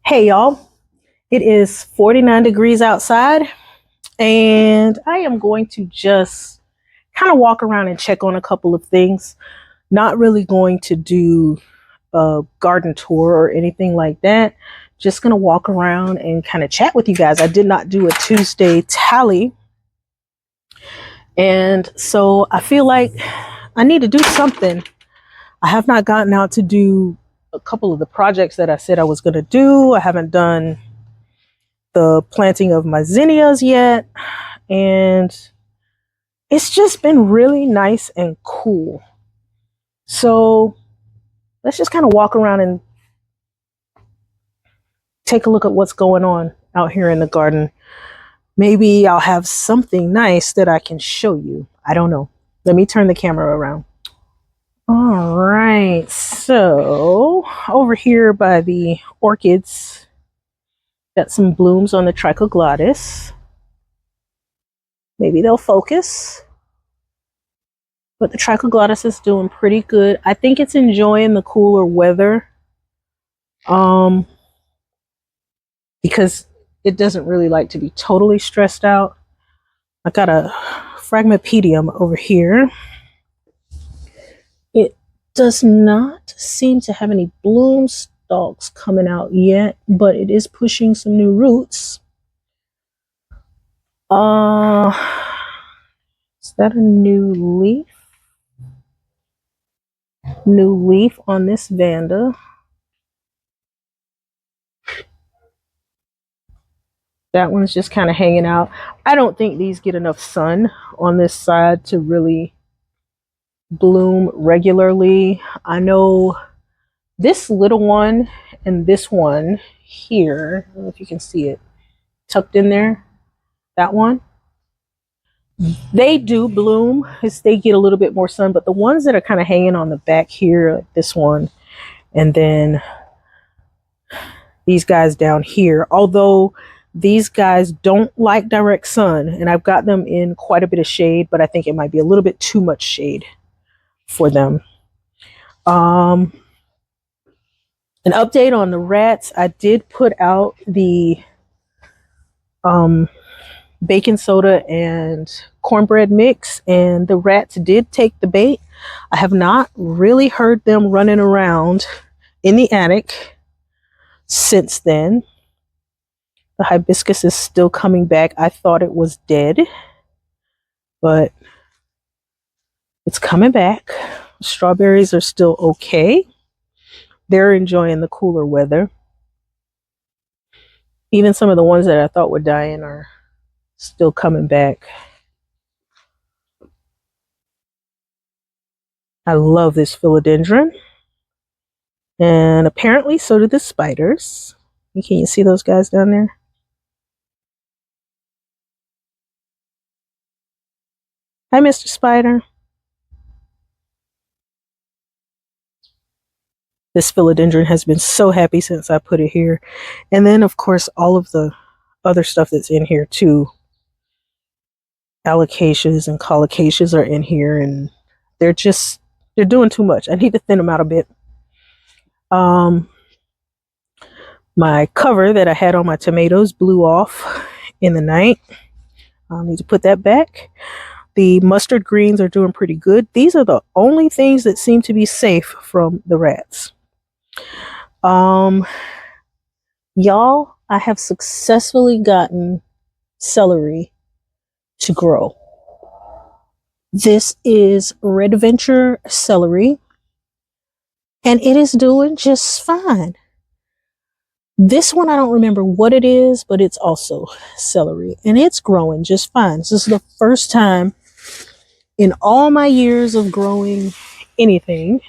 Hey y'all, it is 49 degrees outside and I am going to just kind of walk around and check on a couple of things. Not really going to do a garden tour or anything like that. Just going to walk around and kind of chat with you guys. I did not do a Tuesday tally, and so I feel like I need to do something. I have not gotten out to do a couple of the projects that I said I was going to do. I haven't done the planting of my zinnias yet, and it's just been really nice and cool. So let's just kind of walk around and take a look at what's going on out here in the garden. Maybe I'll have something nice that I can show you. I don't know. Let me turn the camera around. All right, so over here by the orchids, got some blooms on the trichoglottis. Maybe they'll focus. But the trichoglottis is doing pretty good. I think it's enjoying the cooler weather. Because it doesn't really like to be totally stressed out. I got a phragmipedium over here. It does not seem to have any bloom stalks coming out yet, but it is pushing some new roots. Is that a new leaf? New leaf on this Vanda. That one's just kind of hanging out. I don't think these get enough sun on this side to really bloom regularly. I know this little one and this one here, I don't know if you can see it tucked in there, that one, they do bloom as they get a little bit more sun, but the ones that are kind of hanging on the back here, like this one, and then these guys down here, although these guys don't like direct sun, and I've got them in quite a bit of shade, but I think it might be a little bit too much shade for them. An update on the rats. I did put out the baking soda and cornbread mix, and the rats did take the bait. I have not really heard them running around in the attic since then. The hibiscus is still coming back. I thought it was dead, but it's coming back. Strawberries are still okay. They're enjoying the cooler weather. Even some of the ones that I thought were dying are still coming back. I love this philodendron. And apparently so do the spiders. Can you see those guys down there? Hi, Mr. Spider. This philodendron has been so happy since I put it here. And then, of course, all of the other stuff that's in here, too. Alocasias and colocasias are in here, and they're doing too much. I need to thin them out a bit. My cover that I had on my tomatoes blew off in the night. I'll need to put that back. The mustard greens are doing pretty good. These are the only things that seem to be safe from the rats. Y'all, I have successfully gotten celery to grow. This is Red Venture celery, and it is doing just fine. This one, I don't remember what it is, but it's also celery, and it's growing just fine. This is the first time in all my years of growing anything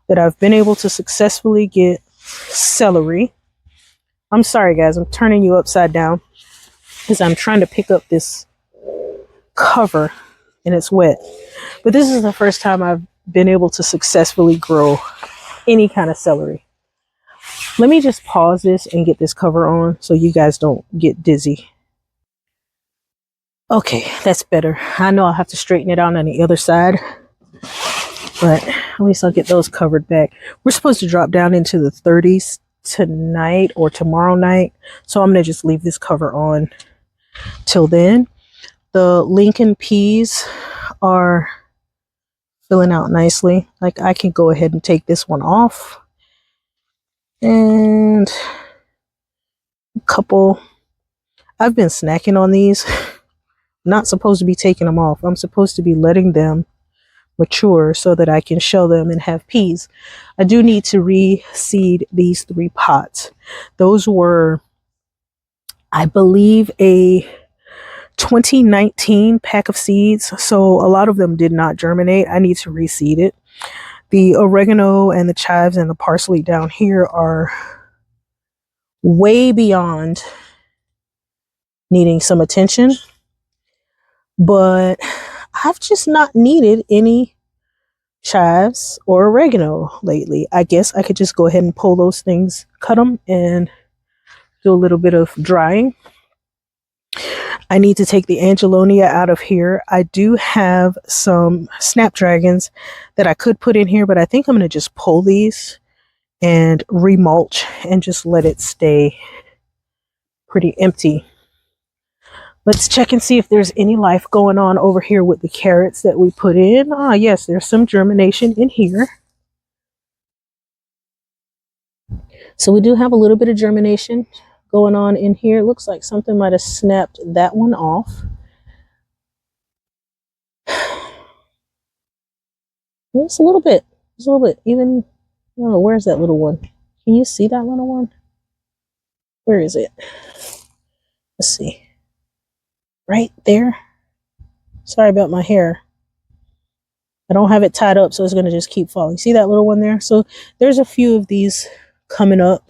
that I've been able to successfully get celery. I'm sorry, guys, I'm turning you upside down because I'm trying to pick up this cover and it's wet. But this is the first time I've been able to successfully grow any kind of celery. Let me just pause this and get this cover on so you guys don't get dizzy. Okay, that's better. I know I'll have to straighten it out on the other side, but at least I'll get those covered back. We're supposed to drop down into the 30s tonight or tomorrow night. So I'm going to just leave this cover on till then. The Lincoln peas are filling out nicely. Like, I can go ahead and take this one off. And a couple. I've been snacking on these. Not supposed to be taking them off. I'm supposed to be letting them mature so that I can shell them and have peas. I do need to reseed these 3 pots. Those were, I believe, a 2019 pack of seeds, so a lot of them did not germinate. I need to reseed it. The oregano and the chives and the parsley down here are way beyond needing some attention, but I've just not needed any chives or oregano lately. I guess I could just go ahead and pull those things, cut them, and do a little bit of drying. I need to take the Angelonia out of here. I do have some snapdragons that I could put in here, but I think I'm going to just pull these and remulch and just let it stay pretty empty. Let's check and see if there's any life going on over here with the carrots that we put in. Ah, yes, there's some germination in here. So we do have a little bit of germination going on in here. It looks like something might have snapped that one off. Just a little bit. Just a little bit. Even, oh, where's that little one? Can you see that little one? Where is it? Let's see. Right there. Sorry about my hair. I don't have it tied up, so it's going to just keep falling. See that little one there? So there's a few of these coming up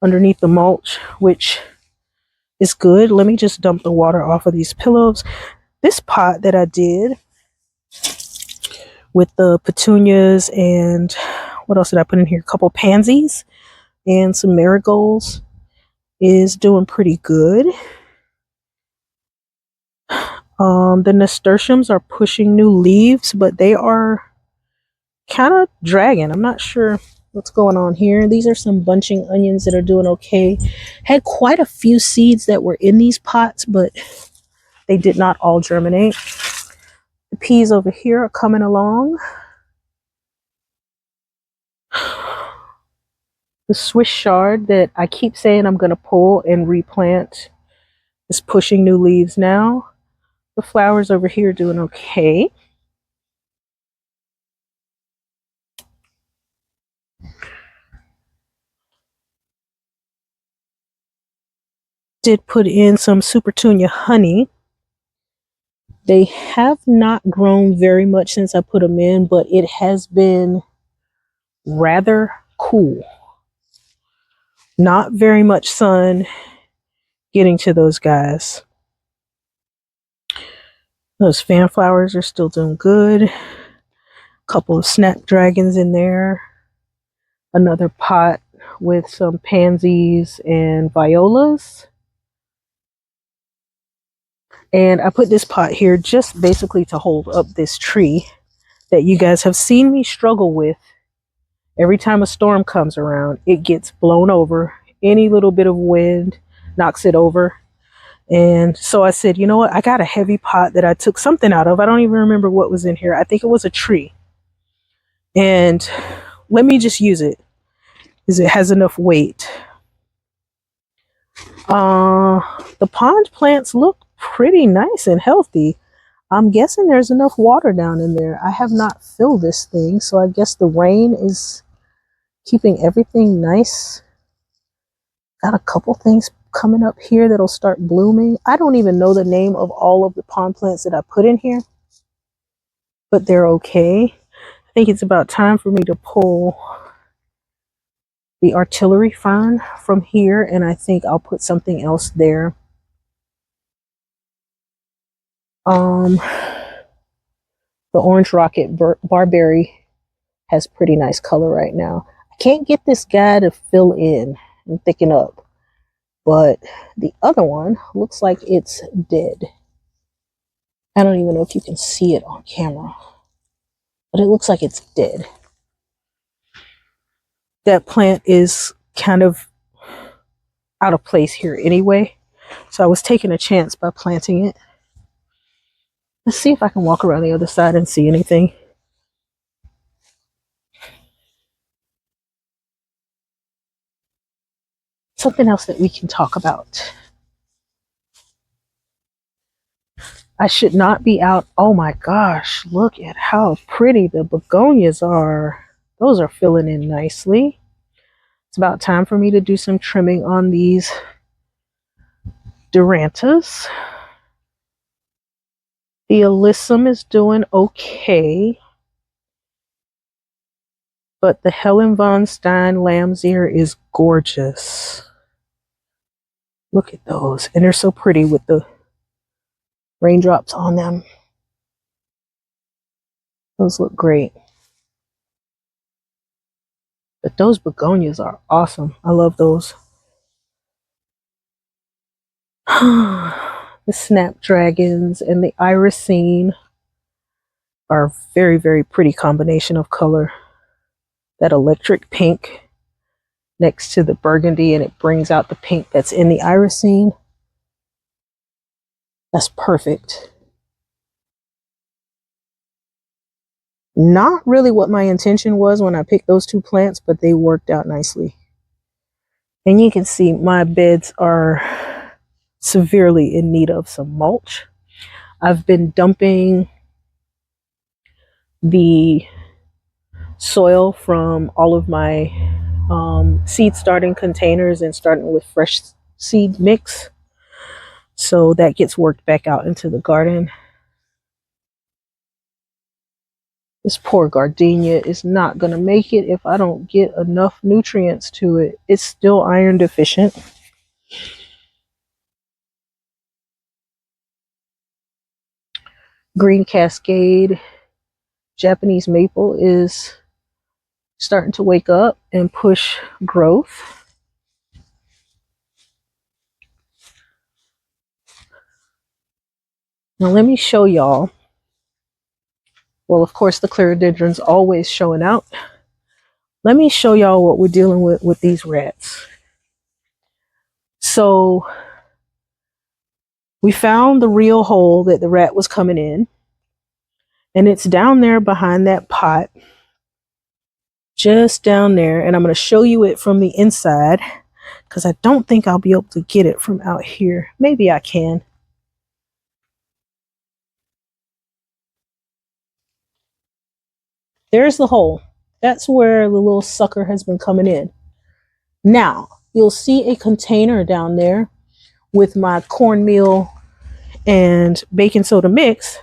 underneath the mulch, which is good. Let me just dump the water off of these pillows. This pot that I did with the petunias and what else did I put in here? A couple pansies and some marigolds is doing pretty good. The nasturtiums are pushing new leaves, but they are kind of dragging. I'm not sure what's going on here. These are some bunching onions that are doing okay. Had quite a few seeds that were in these pots, but they did not all germinate. The peas over here are coming along. The Swiss chard that I keep saying I'm going to pull and replant is pushing new leaves now. The flowers over here are doing okay. Did put in some Supertunia honey. They have not grown very much since I put them in, but it has been rather cool. Not very much sun getting to those guys. Those fan flowers are still doing good. A couple of snapdragons in there. Another pot with some pansies and violas. And I put this pot here just basically to hold up this tree that you guys have seen me struggle with. Every time a storm comes around, it gets blown over. Any little bit of wind knocks it over. And so I said, you know what? I got a heavy pot that I took something out of. I don't even remember what was in here. I think it was a tree. And let me just use it because it has enough weight. The pond plants look pretty nice and healthy. I'm guessing there's enough water down in there. I have not filled this thing, so I guess the rain is keeping everything nice. Got a couple things coming up here that'll start blooming. I don't even know the name of all of the pond plants that I put in here, but they're okay. I think it's about time for me to pull the artillery fern from here, and I think I'll put something else there. The orange rocket barberry has pretty nice color right now. I can't get this guy to fill in and thicken up, but the other one looks like it's dead. I don't even know if you can see it on camera, but it looks like it's dead. That plant is kind of out of place here anyway. So I was taking a chance by planting it. Let's see if I can walk around the other side and see anything. Something else that we can talk about. I should not be out. Oh my gosh, look at how pretty the begonias are. Those are filling in nicely. It's about time for me to do some trimming on these Durantas. The Alyssum is doing okay, but the Helen von Stein lamb's ear is gorgeous. Look at those, and they're so pretty with the raindrops on them. Those look great. But those begonias are awesome. I love those. The snapdragons and the irisine are a very, very pretty combination of color. That electric pink next to the burgundy, and it brings out the pink that's in the irisine. That's perfect. Not really what my intention was when I picked those two plants, but they worked out nicely. And you can see my beds are severely in need of some mulch. I've been dumping the soil from all of my seed starting containers and starting with fresh seed mix. So that gets worked back out into the garden. This poor gardenia is not going to make it if I don't get enough nutrients to it. It's still iron deficient. Green Cascade Japanese maple is starting to wake up and push growth. Now let me show y'all. Well, of course, the clerodendron's always showing out. Let me show y'all what we're dealing with these rats. So we found the real hole that the rat was coming in, and it's down there behind that pot, just down there. And I'm going to show you it from the inside because I don't think I'll be able to get it from out here. Maybe I can. There's the hole. That's where the little sucker has been coming in. Now, you'll see a container down there with my cornmeal and baking soda mix.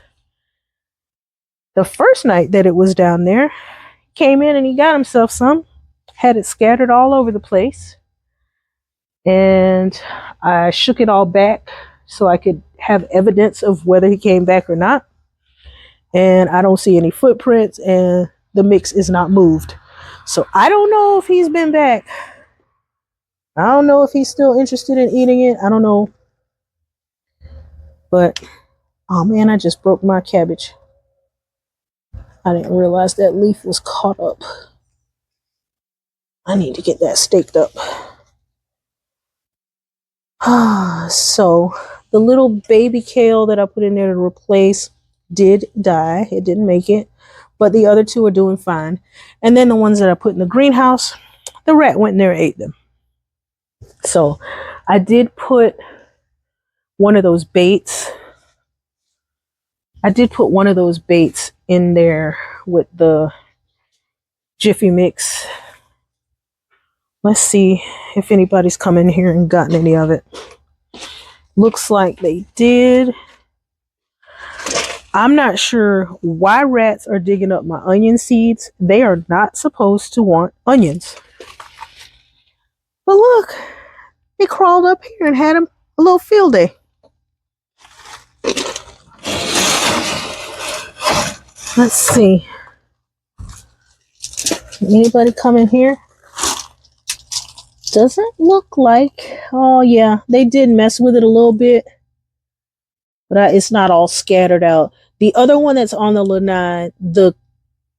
The first night that it was down there, came in and he got himself some, had it scattered all over the place. And I shook it all back so I could have evidence of whether he came back or not. And I don't see any footprints, and the mix is not moved. So I don't know if he's been back. I don't know if he's still interested in eating it. I don't know. But, oh man, I just broke my cabbage. I didn't realize that leaf was caught up. I need to get that staked up. So the little baby kale that I put in there to replace did die. It didn't make it. But the other two are doing fine. And then the ones that I put in the greenhouse, the rat went in there and ate them. So I did put one of those baits. I did put one of those baits in there with the Jiffy Mix. Let's see if anybody's come in here and gotten any of it. Looks like they did. I'm not sure why rats are digging up my onion seeds. They are not supposed to want onions. But look, they crawled up here and had a little field day. Let's see. Anybody come in here? Doesn't look like. Oh yeah, they did mess with it a little bit, but it's not all scattered out. The other one that's on the lanai, the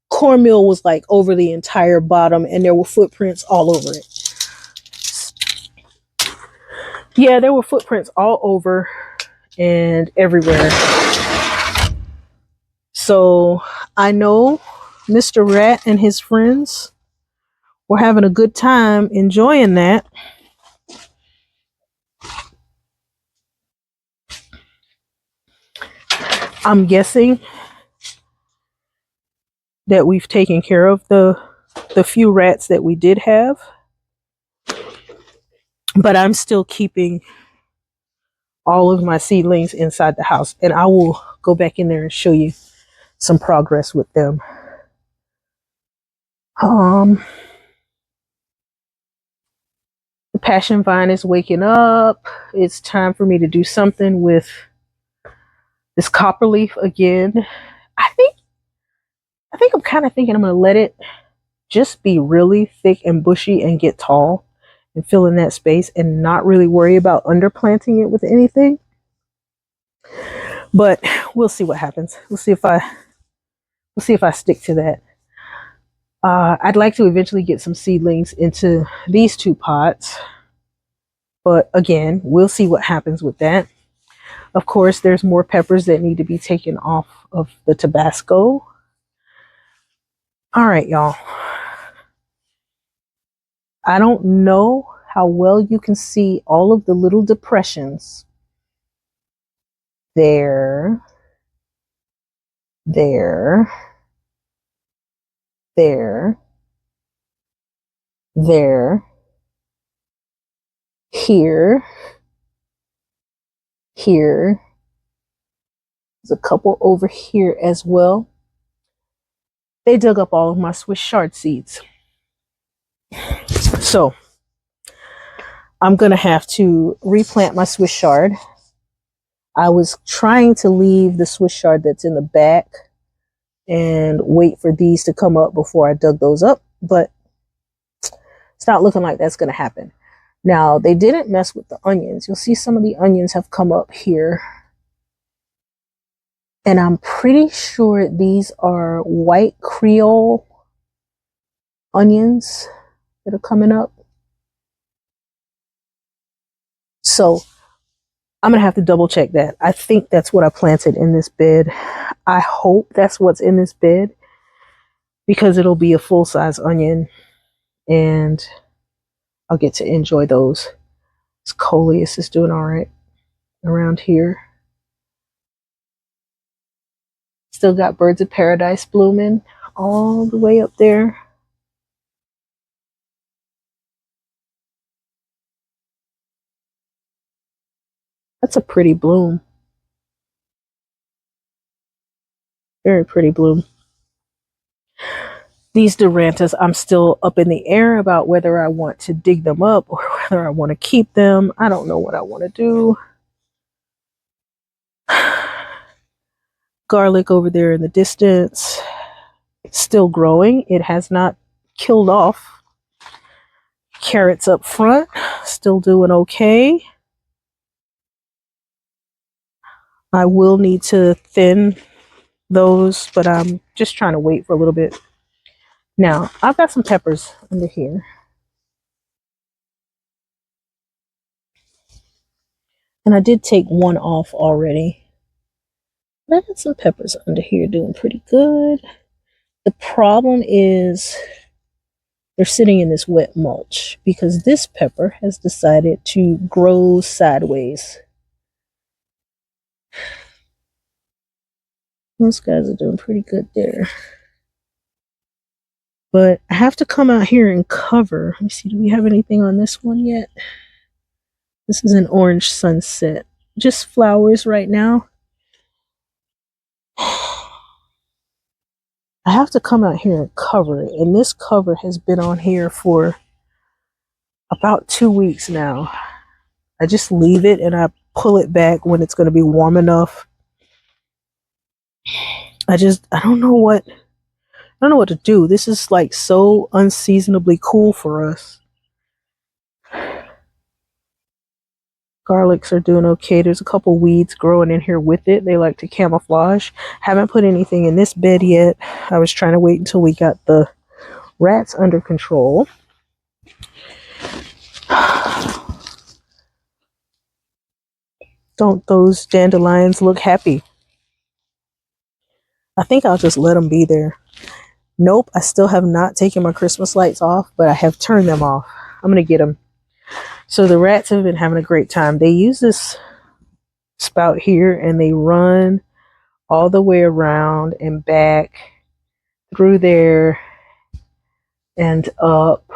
cornmeal was like over the entire bottom, and there were footprints all over it. Yeah, there were footprints all over and everywhere. So I know Mr. Rat and his friends were having a good time enjoying that. I'm guessing that we've taken care of the few rats that we did have, but I'm still keeping all of my seedlings inside the house, and I will go back in there and show you some progress with them. The passion vine is waking up. It's time for me to do something with this copper leaf again. I think I'm kind of thinking I'm going to let it just be really thick and bushy and get tall and fill in that space and not really worry about underplanting it with anything. But we'll see what happens. We'll see if I stick to that. I'd like to eventually get some seedlings into these two pots, but again, we'll see what happens with that. Of course, there's more peppers that need to be taken off of the Tabasco. All right, y'all. I don't know how well you can see all of the little depressions. There, there, there, there, here, here. There's a couple over here as well. They dug up all of my Swiss chard seeds. So I'm going to have to replant my Swiss chard. I was trying to leave the Swiss chard that's in the back and wait for these to come up before I dug those up, but it's not looking like that's going to happen. Now, they didn't mess with the onions. You'll see some of the onions have come up here. And I'm pretty sure these are white Creole onions that are coming up. So I'm going to have to double check that. I think that's what I planted in this bed. I hope that's what's in this bed because it'll be a full-size onion and I'll get to enjoy those. This coleus is doing all right around here. Still got birds of paradise blooming all the way up there. That's a pretty bloom. Very pretty bloom. These Durantas, I'm still up in the air about whether I want to dig them up or whether I want to keep them. I don't know what I want to do. Garlic over there in the distance. It's still growing. It has not killed off. Carrots up front, still doing okay. I will need to thin those, but I'm just trying to wait for a little bit. Now, I've got some peppers under here. And I did take one off already. But I got some peppers under here doing pretty good. The problem is they're sitting in this wet mulch because this pepper has decided to grow sideways. Those guys are doing pretty good there. But I have to come out here and cover. Let me see, do we have anything on this one yet? This is an orange sunset. Just flowers right now. I have to come out here and cover it. And this cover has been on here for about 2 weeks now. I just leave it and I pull it back when it's going to be warm enough. I don't know what to do. This is like so unseasonably cool for us. Garlics are doing okay. There's a couple weeds growing in here with it. They like to camouflage. Haven't put anything in this bed yet. I was trying to wait until we got the rats under control. Don't those dandelions look happy? I think I'll just let them be there. Nope, I still have not taken my Christmas lights off, but I have turned them off. I'm going to get them. So the rats have been having a great time. They use this spout here and they run all the way around and back through there and up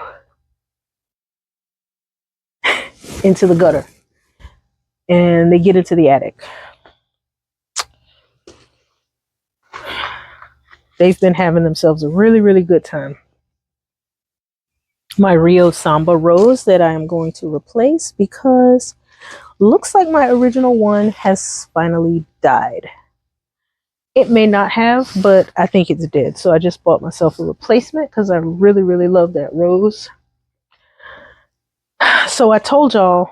into the gutter. And they get into the attic. They've been having themselves a really, really good time. My Rio Samba rose that I am going to replace because looks like my original one has finally died. It may not have, but I think it's dead. So I just bought myself a replacement because I really, really love that rose. So I told y'all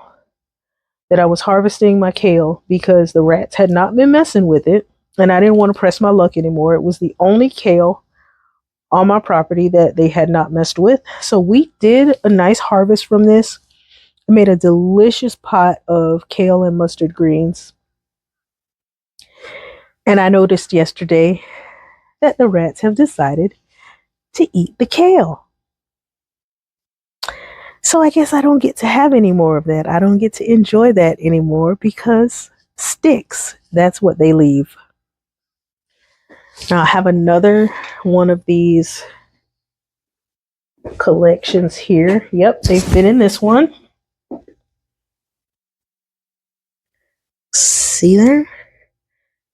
that I was harvesting my kale because the rats had not been messing with it and I didn't want to press my luck anymore. It was the only kale on my property that they had not messed with. So we did a nice harvest from this. I made a delicious pot of kale and mustard greens. And I noticed yesterday that the rats have decided to eat the kale. So I guess I don't get to have any more of that. I don't get to enjoy that anymore because sticks, that's what they leave. Now I have another one of these collections here. Yep, they've been in this one. See there?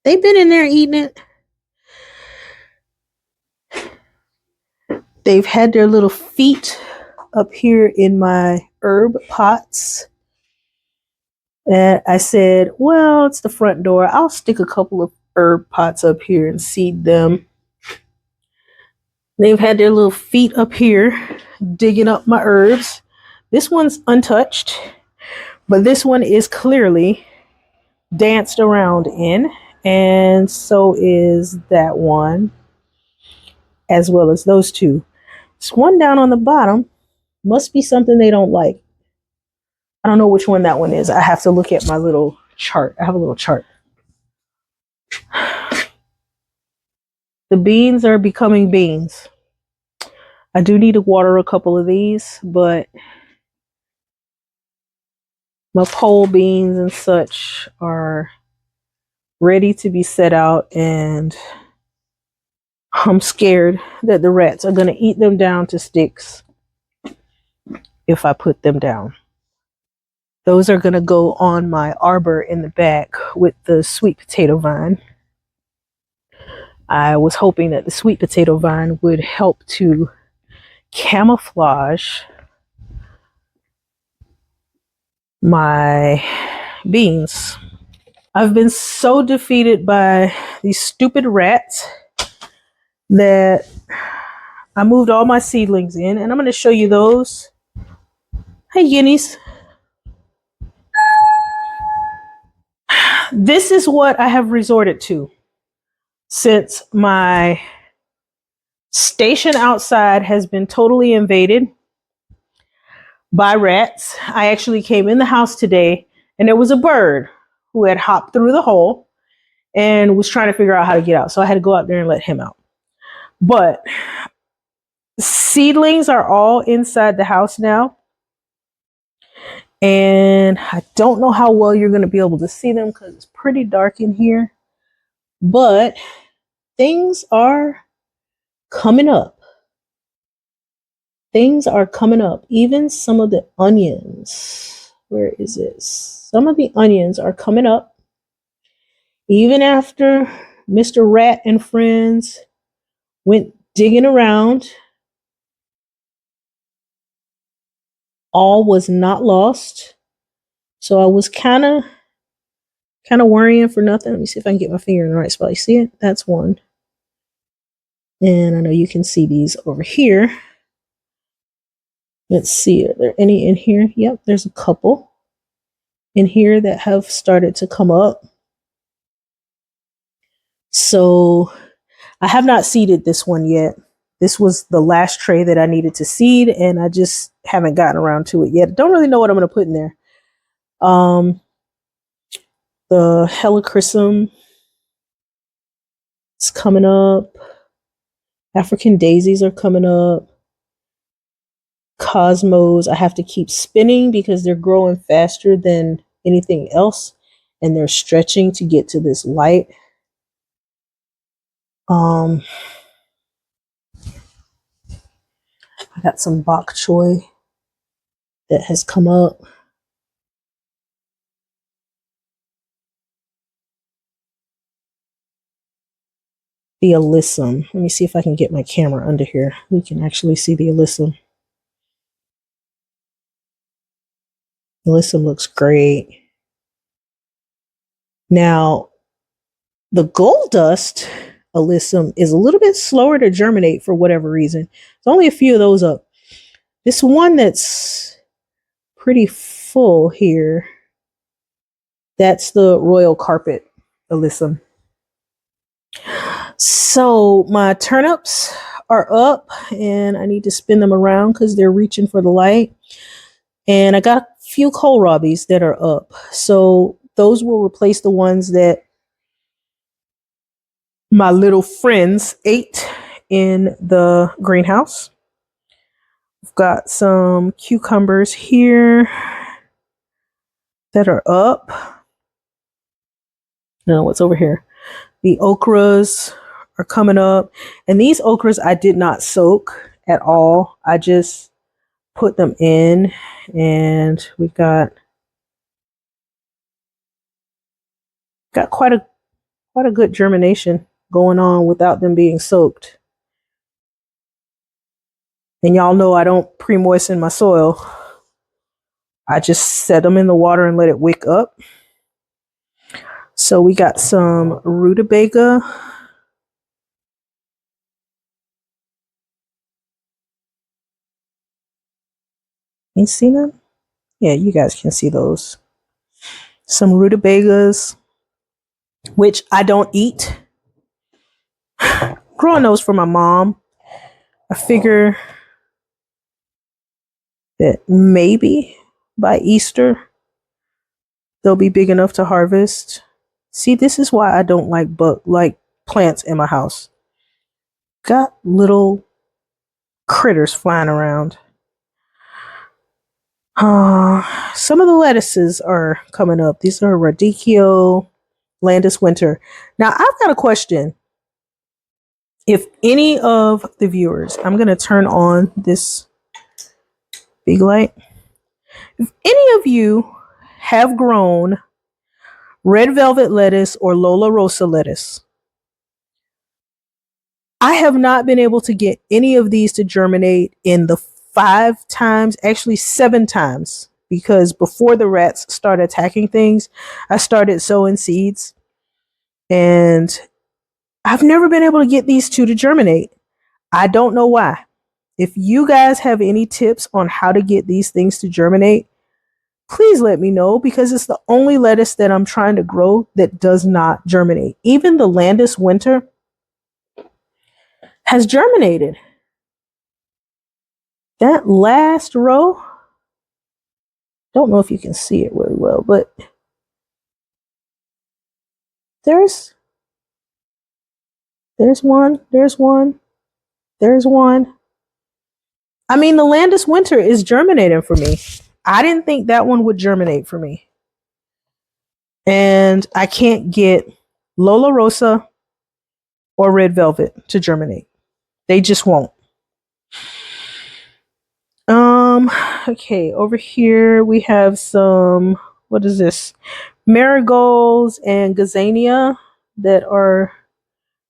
They've been in there eating it. They've had their little feet up here in my herb pots. And I said, well, it's the front door. I'll stick a couple of herb pots up here and seed them. They've had their little feet up here digging up my herbs. This one's untouched, but this one is clearly danced around in, and so is that one, as well as those two. This one down on the bottom must be something they don't like. I don't know which one that one is. I have to look at my little chart. I have a little chart. The beans are becoming beans. I do need to water a couple of these, but my pole beans and such are ready to be set out, and I'm scared that the rats are going to eat them down to sticks if I put them down. Those are going to go on my arbor in the back with the sweet potato vine. I was hoping that the sweet potato vine would help to camouflage my beans. I've been so defeated by these stupid rats that I moved all my seedlings in, and I'm going to show you those. Hey, guineas. This is what I have resorted to since my station outside has been totally invaded by rats. I actually came in the house today and there was a bird who had hopped through the hole and was trying to figure out how to get out. So I had to go out there and let him out. But seedlings are all inside the house now. And I don't know how well you're going to be able to see them because it's pretty dark in here. But things are coming up. Things are coming up. Even some of the onions. Where is it? Some of the onions are coming up. Even after Mr. Rat and friends went digging around, all was not lost. So I was kind of worrying for nothing. Let me see if I can get my finger in the right spot. You see it? That's one. And I know you can see these over here. Let's see, are there any in here? Yep, there's a couple in here that have started to come up. So I have not seeded this one yet. This was the last tray that I needed to seed, and I just haven't gotten around to it yet. Don't really know what I'm going to put in there. The helichrysum is coming up. African daisies are coming up. Cosmos, I have to keep spinning because they're growing faster than anything else, and they're stretching to get to this light. I got some bok choy that has come up. The alyssum. Let me see if I can get my camera under here. We can actually see the alyssum. Alyssum looks great. Now, the gold dust alyssum is a little bit slower to germinate for whatever reason. There's only a few of those up. This one that's pretty full here, that's the royal carpet alyssum. So my turnips are up and I need to spin them around because they're reaching for the light. And I got a few kohlrabis that are up. So those will replace the ones that my little friends ate in the greenhouse. I've got some cucumbers here that are up. No, what's over here? The okras are coming up. And these okras I did not soak at all. I just put them in, and we got quite a good germination going on without them being soaked. And y'all know I don't pre-moisten my soil. I just set them in the water and let it wick up. So we got some rutabaga. You see them? Yeah, you guys can see those. Some rutabagas, which I don't eat. Growing those for my mom. I figure that maybe by Easter they'll be big enough to harvest. See, this is why I don't like plants in my house. Got little critters flying around. Some of the lettuces are coming up. These are radicchio, Landis Winter. Now, I've got a question. If any of the viewers, I'm going to turn on this big light. If any of you have grown red velvet lettuce or Lola Rosa lettuce, I have not been able to get any of these to germinate in the 5 times, actually 7 times, because before the rats started attacking things, I started sowing seeds, and I've never been able to get these 2 to germinate. I don't know why. If you guys have any tips on how to get these things to germinate, please let me know, because it's the only lettuce that I'm trying to grow that does not germinate. Even the Landis Winter has germinated. That last row, don't know if you can see it really well, but there's one. I mean, the Landis Winter is germinating for me. I didn't think that one would germinate for me. And I can't get Lola Rosa or Red Velvet to germinate. They just won't. Okay, over here we have some, what is this? Marigolds and gazania that are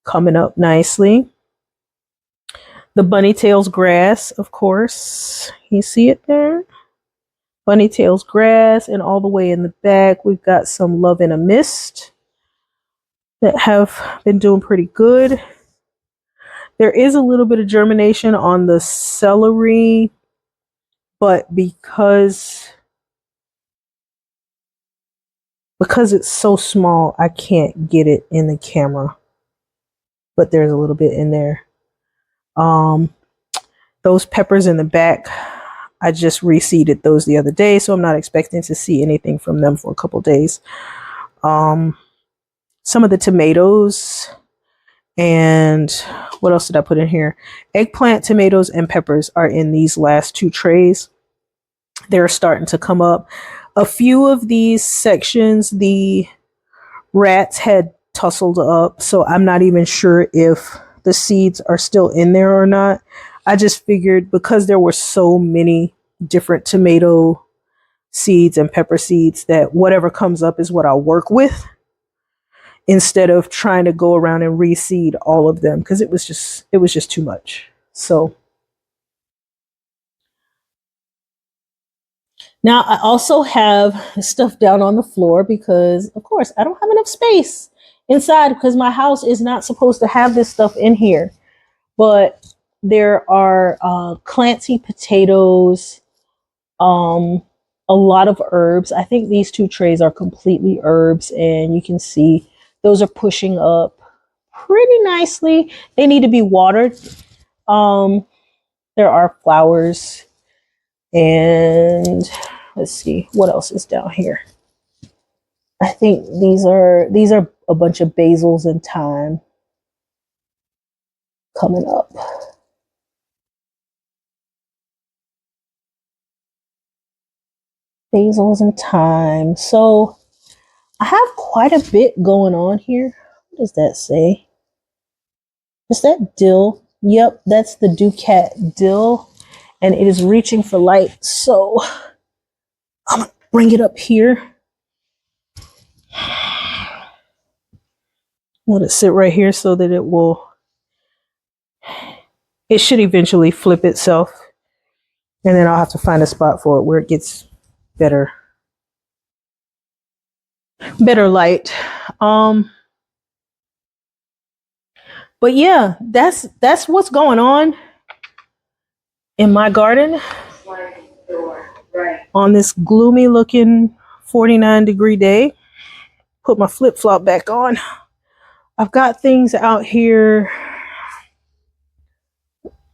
coming up nicely. The bunny tails grass, of course. You see it there? Bunny tails grass, and all the way in the back we've got some love in a mist that have been doing pretty good. There is a little bit of germination on the celery, but because it's so small, I can't get it in the camera. But there's a little bit in there. Those peppers in the back, I just reseeded those the other day, so I'm not expecting to see anything from them for a couple days. Um, some of the tomatoes, and what else did I put in here? Eggplant, tomatoes, and peppers are in these last two trays. They're starting to come up. A few of these sections, the rats had tussled up, so I'm not even sure if the seeds are still in there or not. I just figured because there were so many different tomato seeds and pepper seeds that whatever comes up is what I'll work with instead of trying to go around and reseed all of them because it was just too much. So now I also have stuff down on the floor because of course I don't have enough space inside because my house is not supposed to have this stuff in here. But there are Clancy potatoes, um, a lot of herbs. I think these two trays are completely herbs, and you can see those are pushing up pretty nicely. They need to be watered. Um, there are flowers, and let's see what else is down here. I think these are a bunch of basils and thyme coming up. Basils and thyme. So I have quite a bit going on here. What does that say? Is that dill? Yep, that's the Ducat dill, and it is reaching for light. So I'm gonna bring it up here. Let it sit right here so that it should eventually flip itself, and then I'll have to find a spot for it where it gets better light. Um, but yeah, that's what's going on in my garden on this gloomy looking 49-degree day. Put my flip flop back on. I've got things out here.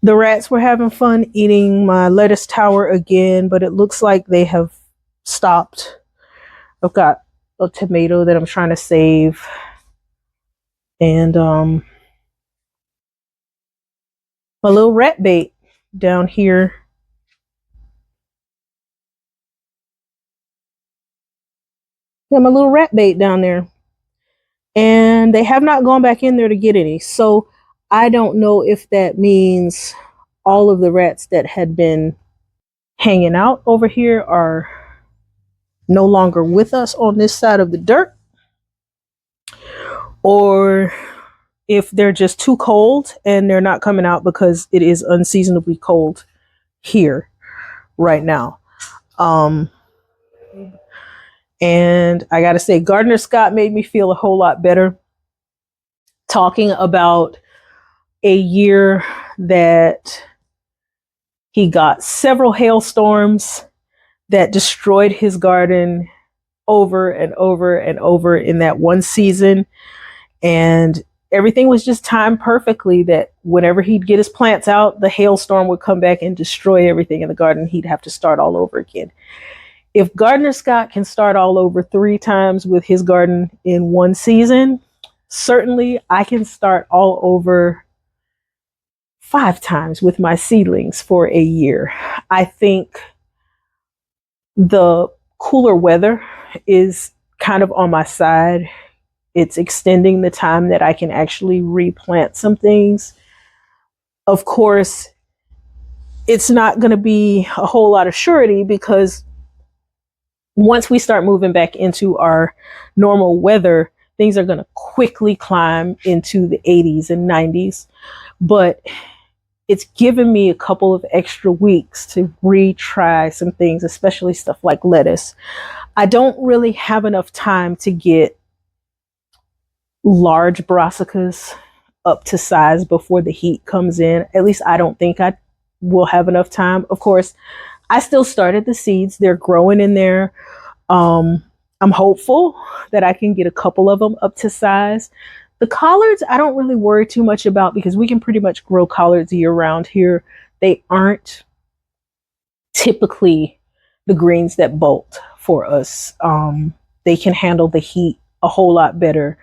The rats were having fun eating my lettuce tower again, but it looks like they have stopped. I've got a tomato that I'm trying to save, and my little rat bait down here. Yeah, my little rat bait down there. And they have not gone back in there to get any. So I don't know if that means all of the rats that had been hanging out over here are no longer with us on this side of the dirt, or if they're just too cold and they're not coming out because it is unseasonably cold here right now. And I gotta say, Gardner Scott made me feel a whole lot better talking about a year that he got several hailstorms that destroyed his garden over and over and over in that one season. And everything was just timed perfectly that whenever he'd get his plants out, the hailstorm would come back and destroy everything in the garden. He'd have to start all over again. If Gardner Scott can start all over 3 times with his garden in one season, certainly I can start all over 5 times with my seedlings for a year. I think the cooler weather is kind of on my side. It's extending the time that I can actually replant some things. Of course, it's not going to be a whole lot of surety because once we start moving back into our normal weather, things are going to quickly climb into the 80s and 90s. But it's given me a couple of extra weeks to retry some things, especially stuff like lettuce. I don't really have enough time to get large brassicas up to size before the heat comes in. At least I don't think I will have enough time. Of course, I still started the seeds. They're growing in there. I'm hopeful that I can get a couple of them up to size. The collards, I don't really worry too much about because we can pretty much grow collards year round here. They aren't typically the greens that bolt for us. They can handle the heat a whole lot better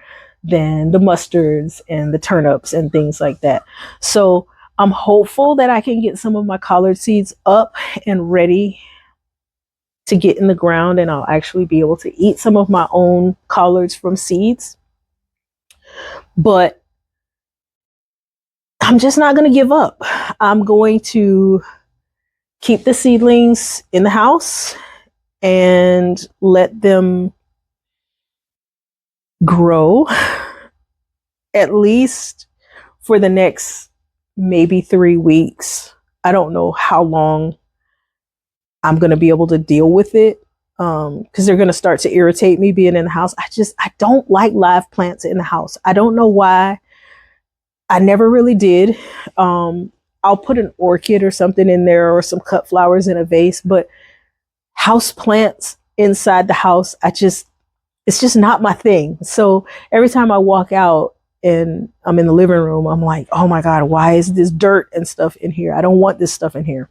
than the mustards and the turnips and things like that. So I'm hopeful that I can get some of my collard seeds up and ready to get in the ground, and I'll actually be able to eat some of my own collards from seeds. But I'm just not going to give up. I'm going to keep the seedlings in the house and let them grow at least for the next maybe 3 weeks. I don't know how long I'm going to be able to deal with it, because they're going to start to irritate me being in the house. I don't like live plants in the house. I don't know why. I never really did. I'll put an orchid or something in there or some cut flowers in a vase, but house plants inside the house, it's just not my thing. So every time I walk out and I'm in the living room, I'm like, oh my God, why is this dirt and stuff in here? I don't want this stuff in here.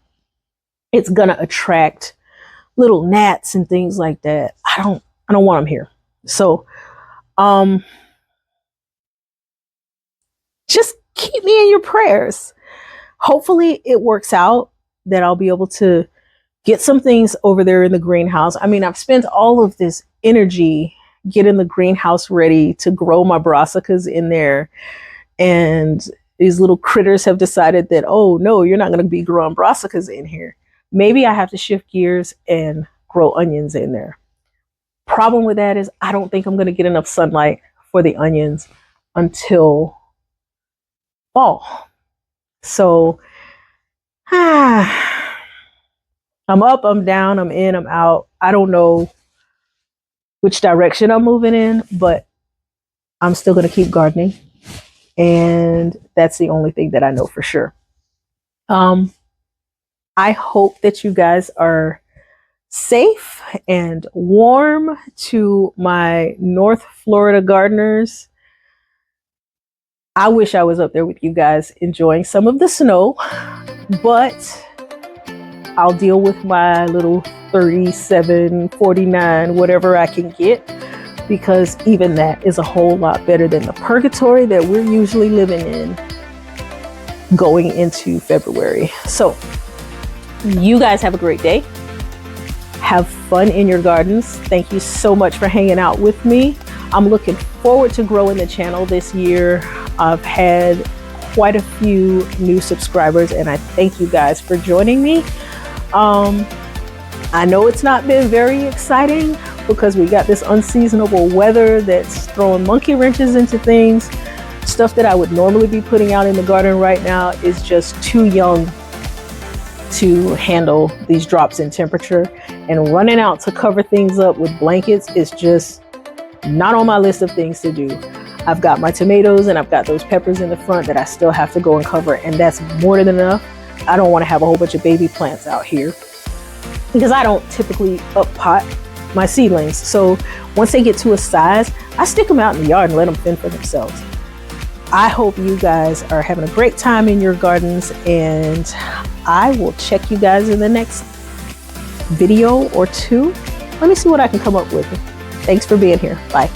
It's gonna attract little gnats and things like that. I don't want them here. So just keep me in your prayers. Hopefully it works out, that I'll be able to get some things over there in the greenhouse. I mean, I've spent all of this energy getting the greenhouse ready to grow my brassicas in there, and these little critters have decided that, oh no, you're not going to be growing brassicas in here. Maybe I have to shift gears and grow onions in there. Problem with that is I don't think I'm going to get enough sunlight for the onions until fall. So I'm up, I'm down, I'm in, I'm out. I don't know which direction I'm moving in, but I'm still going to keep gardening. And that's the only thing that I know for sure. I hope that you guys are safe and warm. To my North Florida gardeners, I wish I was up there with you guys enjoying some of the snow, but I'll deal with my little 37, 49, whatever I can get, because even that is a whole lot better than the purgatory that we're usually living in going into February. So you guys have a great day. Have fun in your gardens. Thank you so much for hanging out with me. I'm looking forward to growing the channel this year. I've had quite a few new subscribers, and I thank you guys for joining me. I know it's not been very exciting because we got this unseasonable weather that's throwing monkey wrenches into things. Stuff that I would normally be putting out in the garden right now is just too young to handle these drops in temperature, and running out to cover things up with blankets is just not on my list of things to do. I've got my tomatoes and I've got those peppers in the front that I still have to go and cover, and that's more than enough. I don't want to have a whole bunch of baby plants out here because I don't typically up pot my seedlings. So once they get to a size, I stick them out in the yard and let them fend for themselves. I hope you guys are having a great time in your gardens, and I will check you guys in the next video or two. Let me see what I can come up with. Thanks for being here. Bye.